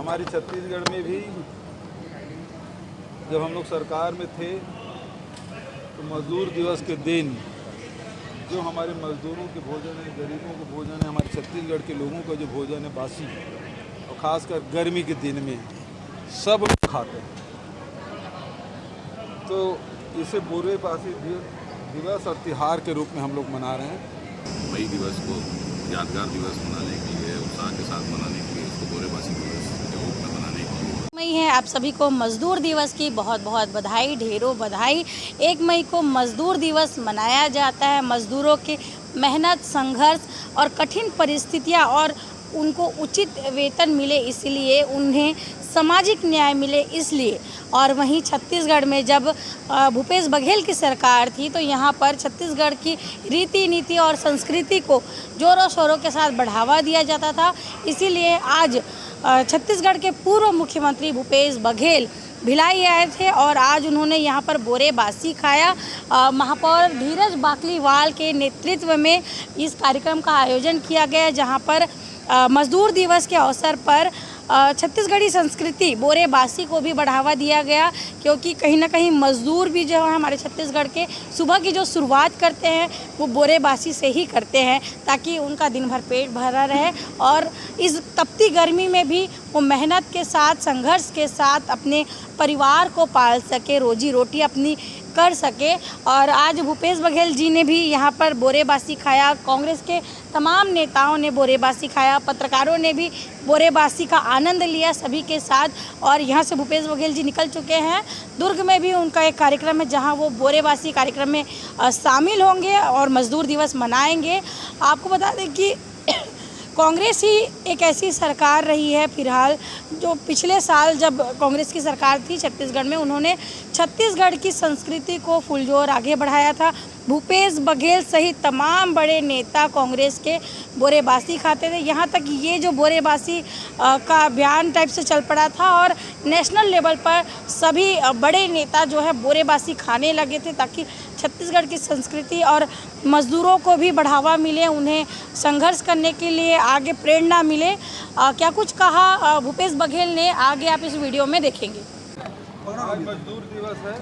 हमारे छत्तीसगढ़ में भी जब हम लोग सरकार में थे तो मज़दूर दिवस के दिन जो हमारे मज़दूरों के भोजन है, गरीबों के भोजन है, हमारे छत्तीसगढ़ के लोगों का जो भोजन है बासी, और ख़ासकर गर्मी के दिन में सब लोग खाते हैं। तो इसे बुरे बासी दिवस और त्यौहार के रूप में हम लोग मना रहे हैं। मई दिवस को यादगार दिवस मनाने के लिए, उत्साह के साथ मनाने के लिए, इसको बुरे बासी दिवस के रूप में मनाने के लिए मई है। आप सभी को मज़दूर दिवस की बहुत बहुत बधाई, ढेरों बधाई। 1 मई को मज़दूर दिवस मनाया जाता है। मज़दूरों की मेहनत, संघर्ष और कठिन परिस्थितियां और उनको उचित वेतन मिले, इसलिए उन्हें सामाजिक न्याय मिले इसलिए। और वहीं छत्तीसगढ़ में जब भूपेश बघेल की सरकार थी तो यहाँ पर छत्तीसगढ़ की रीति नीति और संस्कृति को जोरों शोरों के साथ बढ़ावा दिया जाता था। इसीलिए आज छत्तीसगढ़ के पूर्व मुख्यमंत्री भूपेश बघेल भिलाई आए थे और आज उन्होंने यहाँ पर बोरे बासी खाया। महापौर धीरज बाकलीवाल के नेतृत्व में इस कार्यक्रम का आयोजन किया गया, जहाँ पर मज़दूर दिवस के अवसर पर छत्तीसगढ़ी संस्कृति बोरे बासी को भी बढ़ावा दिया गया, क्योंकि कहीं ना कहीं मज़दूर भी जो है हमारे छत्तीसगढ़ के सुबह की जो शुरुआत करते हैं वो बोरे बासी से ही करते हैं, ताकि उनका दिन भर पेट भरा रहे और इस तपती गर्मी में भी वो मेहनत के साथ, संघर्ष के साथ अपने परिवार को पाल सके, रोजी रोटी अपनी कर सके। और आज भूपेश बघेल जी ने भी यहाँ पर बोरे बासी खाया। कांग्रेस के तमाम नेताओं ने बोरे बासी खाया, पत्रकारों ने भी बोरे बासी का आनंद लिया सभी के साथ। और यहाँ से भूपेश बघेल जी निकल चुके हैं। दुर्ग में भी उनका एक कार्यक्रम है जहाँ वो बोरे बासी कार्यक्रम में शामिल होंगे और मज़दूर दिवस मनाएंगे। आपको बता दें कि कांग्रेस ही एक ऐसी सरकार रही है फिलहाल, जो पिछले साल जब कांग्रेस की सरकार थी छत्तीसगढ़ में, उन्होंने छत्तीसगढ़ की संस्कृति को फुलजोर आगे बढ़ाया था। भूपेश बघेल सहित तमाम बड़े नेता कांग्रेस के बोरे बासी खाते थे। यहाँ तक ये जो बोरे बासी का अभियान टाइप से चल पड़ा था और नेशनल लेवल पर सभी बड़े नेता जो है बोरे बासी खाने लगे थे, ताकि छत्तीसगढ़ की संस्कृति और मज़दूरों को भी बढ़ावा मिले, उन्हें संघर्ष करने के लिए आगे प्रेरणा मिले। क्या कुछ कहा भूपेश बघेल ने, आगे आप इस वीडियो में देखेंगे। आज मजदूर दिवस है।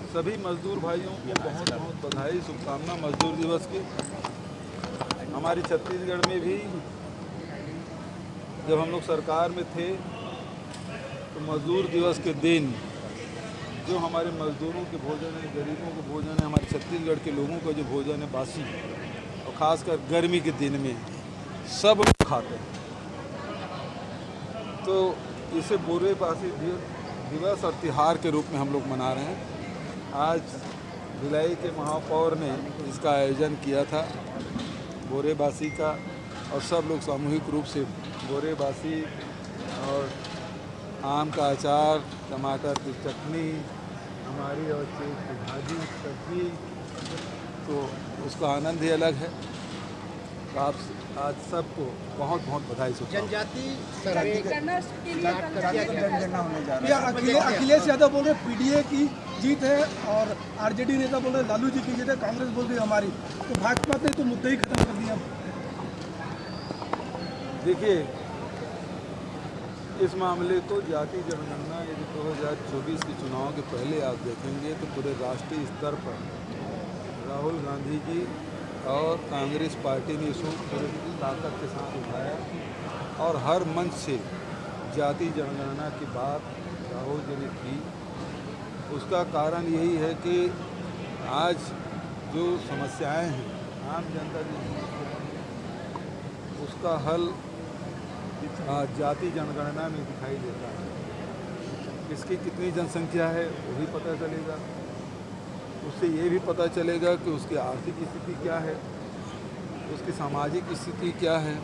सभी मजदूर भाइयों को बहुत बहुत बधाई, शुभकामना मजदूर दिवस की। हमारे छत्तीसगढ़ में भी जब हम लोग सरकार में थे तो मजदूर दिवस के दिन जो हमारे मज़दूरों के भोजन है, गरीबों के भोजन है, हमारे छत्तीसगढ़ के लोगों का जो भोजन है बासी, और ख़ासकर गर्मी के दिन में सब लोग खाते हैं। तो इसे बुरे बासी दिवस और त्यौहार के रूप में हम लोग मना रहे हैं। आज भिलाई के महापौर ने इसका आयोजन किया था बोरे बासी का, और सब लोग सामूहिक रूप से बोरे बासी और आम का अचार, टमाटर की चटनी, हमारी और चीज़ की भाजी, सब्जी, तो उसका आनंद ही अलग है। तो आप आज सबको बहुत बहुत बधाई। जनजाति अखिलेश यादव बोल रहे पीडीए की जीत है और आरजेडी नेता बोल रहे लालू जी की जीत है, कांग्रेस बोल रही हमारी, तो भाजपा ने तो मुद्दा ही खत्म कर दिया। देखिए, इस मामले को जाति जनगणना यदि 2024 के चुनाव के पहले आप देखेंगे तो पूरे राष्ट्रीय स्तर पर राहुल गांधी जी और कांग्रेस पार्टी ने इसको पूरी ताकत के साथ उठाया और हर मंच से जाति जनगणना की बात राहुल जी ने की। उसका कारण यही है कि आज जो समस्याएं हैं आम जनता की, उसका हल जाति जनगणना में दिखाई देता है। किसकी कितनी जनसंख्या है वो भी पता चलेगा, उससे ये भी पता चलेगा कि उसकी आर्थिक स्थिति क्या है, उसकी सामाजिक स्थिति क्या है,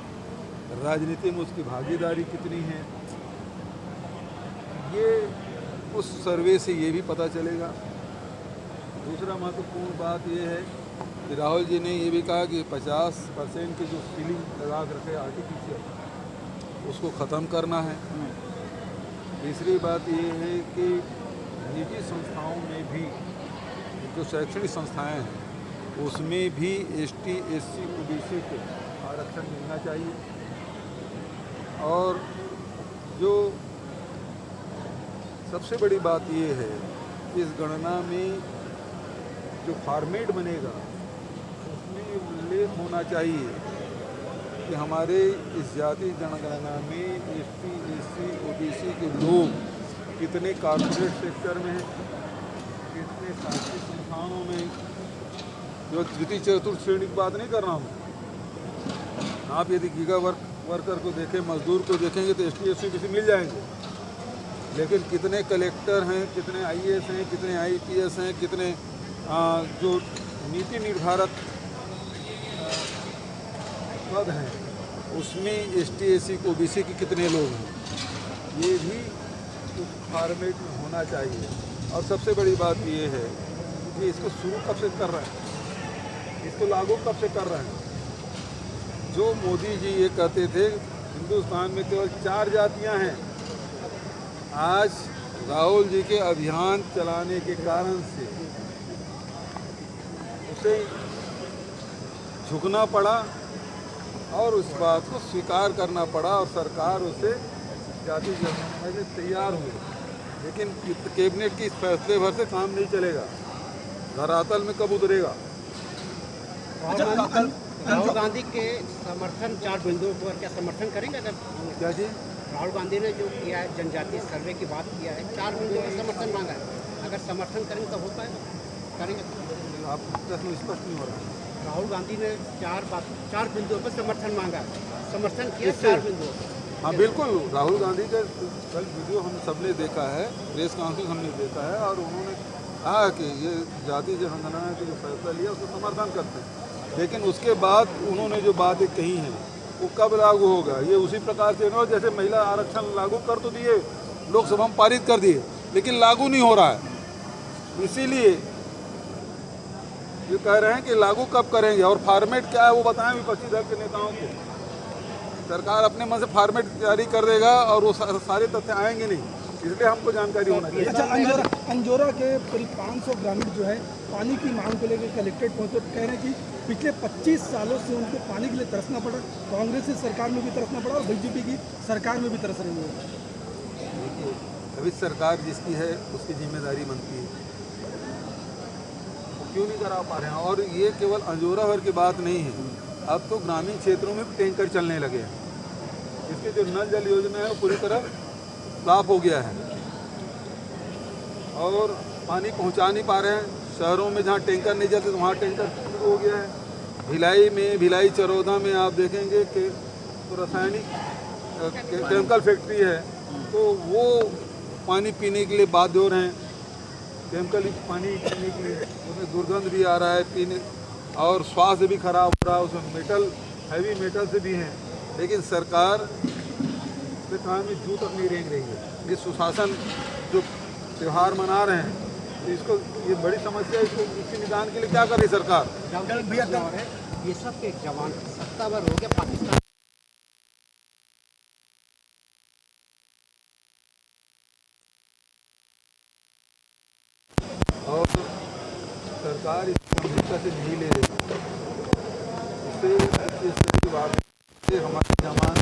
राजनीति में उसकी भागीदारी कितनी है। ये उस सर्वे से ये भी पता चलेगा। दूसरा महत्वपूर्ण बात ये है कि राहुल जी ने ये भी कहा कि 50% की जो सीलिंग लगा कर रखे आर्टिफिशियल, उसको ख़त्म करना है। तीसरी बात ये है कि निजी संस्थाओं में भी जो शैक्षणिक संस्थाएं हैं उसमें भी एसटी, एससी, ओबीसी को आरक्षण मिलना चाहिए। और जो सबसे बड़ी बात ये है कि इस गणना में जो फॉर्मेट बनेगा उसमें उल्लेख होना चाहिए कि हमारे इस जाति जनगणना में एसटी, एससी, ओबीसी के लोग कितने कॉर्पोरेट सेक्टर में हैं, कितने शासकीय संस्थानों में, जो द्वितीय चतुर्थ श्रेणी की बात नहीं कर रहा हूँ। आप यदि गीगा वर्कर को देखें, मजदूर को देखेंगे तो एसटी, एससी, ओबीसी मिल जाएंगे, लेकिन कितने कलेक्टर हैं, कितने आईएएस हैं, कितने आईपीएस हैं, कितने जो नीति निर्धारक पद हैं उसमें एसटी, एससी, ओबीसी के कितने लोग हैं, ये भी उस फॉर्मेट में होना चाहिए। और सबसे बड़ी बात ये है कि इसको शुरू कब से कर रहे हैं, इसको लागू कब से कर रहे हैं। जो मोदी जी ये कहते थे हिंदुस्तान में केवल 4 जातियां हैं, आज राहुल जी के अभियान चलाने के कारण से उसे झुकना पड़ा और उस बात को स्वीकार करना पड़ा और सरकार उसे जाति जनगणना में तैयार हुई। लेकिन कैबिनेट के इस फैसले भर से काम नहीं चलेगा, धरातल में कब उतरेगा। राहुल गांधी के समर्थन 4 बिंदुओं पर क्या समर्थन करेंगे? अगर क्या जी राहुल गांधी ने जो किया है, जनजातीय सर्वे की बात किया है, 4 बिंदुओं पर समर्थन मांगा है, अगर समर्थन करेंगे तो हो पाएगा? करेंगे? आप प्रश्न स्पष्ट नहीं हो रहा है। राहुल गांधी ने 4 बिंदुओं पर समर्थन मांगा है, समर्थन किया 4 बिंदुओं पर। हाँ बिल्कुल, राहुल गांधी का कल वीडियो हम सबने देखा है, प्रेस कॉन्फ्रेंस हमने देखा है, और उन्होंने कहा कि ये जाति जनगणना के जो फैसला लिया उसको समर्थन करते हैं। लेकिन उसके बाद उन्होंने जो बातें कही हैं वो कब लागू होगा, ये उसी प्रकार से ना जैसे महिला आरक्षण लागू कर तो दिए, लोकसभा में पारित कर दिए, लेकिन लागू नहीं हो रहा है। इसीलिए ये कह रहे हैं कि लागू कब करेंगे और फॉर्मेट क्या है वो बताएं विपक्षी दल के नेताओं को। सरकार अपने मन से फॉर्मेट जारी कर देगा और वो सारे तथ्य आएंगे नहीं, इसलिए हमको जानकारी होना चाहिए। अच्छा, अंजोरा के करीब 500 ग्रामीण जो है पानी की मांग को लेकर कलेक्ट्रेट पहुंचे, कह रहे हैं कि पिछले 25 सालों से उनको पानी के लिए तरसना पड़ा, कांग्रेस की सरकार में भी तरसना पड़ा और बीजेपी की सरकार में भी तरस रही है। देखिए, अभी सरकार जिसकी है उसकी जिम्मेदारी बनती है, वो क्यों नहीं करा पा रहे हैं। और ये केवल अंजोरा भर की बात नहीं है, अब तो ग्रामीण क्षेत्रों में टैंकर चलने लगे हैं। इसके जो नल जल योजना है वो पूरी तरह साफ हो गया है और पानी पहुंचा नहीं पा रहे हैं। शहरों में जहां टैंकर नहीं जाते तो वहाँ टैंकर शुरू हो गया है। भिलाई में, भिलाई चरौदा में आप देखेंगे कि तो रासायनिक केमिकल फैक्ट्री है, तो वो पानी पीने के लिए बाध्य हो रहे हैं, केमिकल पानी पीने के लिए, उसमें दुर्गंध भी आ रहा है पीने, और स्वास्थ्य भी खराब हो रहा है, उसमें मेटल, हैवी मेटल से भी हैं। लेकिन सरकार के काम में जू तक नहीं रेंग रही है। ये सुशासन जो त्यौहार मना रहे हैं, तो इसको ये बड़ी समस्या है, इसको इसके निदान के लिए क्या कर रही सरकार। ये सब के जवान सत्तावर हो गया पाकिस्तान। और सरकार इसको गंभीरता से नहीं ले रही। इससे इस तरह की बात से हमारे जवान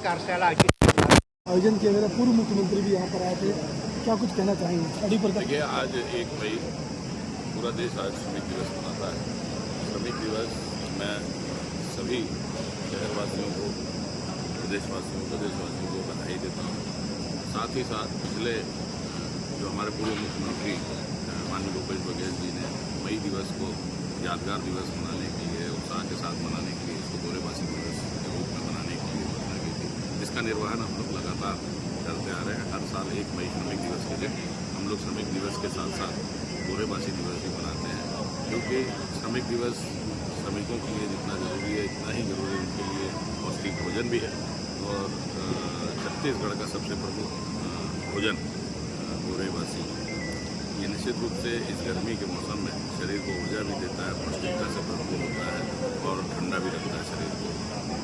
कार्यशाला आयोजन किया गया, पूर्व मुख्यमंत्री भी यहाँ पर आए थे, क्या कुछ कहना चाहेंगे स्टडी पर? देखिए, आज 1 मई पूरा देश आज श्रमिक दिवस मनाता है। श्रमिक दिवस मैं सभी शहरवासियों को, प्रदेशवासियों को, देशवासियों को बधाई देता हूँ। साथ ही साथ पिछले जो हमारे पूर्व मुख्यमंत्री माननीय भूपेश बघेल जी ने मई दिवस को यादगार दिवस मनाने के लिए, उत्साह के साथ मनाने के लिए, इसको गोरेबासी दिवस के रूप में मनाने के लिए घोषणा की थी, जिसका निर्वहन हम लोग लगातार करते आ रहे हैं। हर साल 1 मई श्रमिक दिवस के दिन हम लोग श्रमिक दिवस के साथ साथ गोरेबासी दिवस भी मनाते हैं, क्योंकि श्रमिक दिवस श्रमिकों के लिए जितना ज़रूरी है इतना ही ज़रूरी उनके लिए पौष्टिक भोजन भी है। और छत्तीसगढ़ का सबसे प्रमुख भोजन गोरेबासी, ये निश्चित रूप से इस गर्मी के मौसम में शरीर को ऊर्जा भी देता है, पौष्टिकता से भरपूर होता है और ठंडा भी रखता है शरीर को।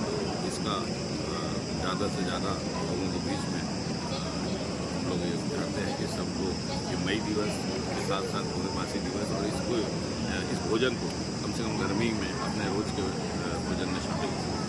तो इसका ज़्यादा से ज़्यादा लोगों के बीच में हम लोग ये चाहते हैं कि सब लोग ये मई दिवस के साथ साथ गोरेबासी दिवस और इसको भोजन को कम से कम गर्मी में अपने रोज़ के भोजन में शामिल करें।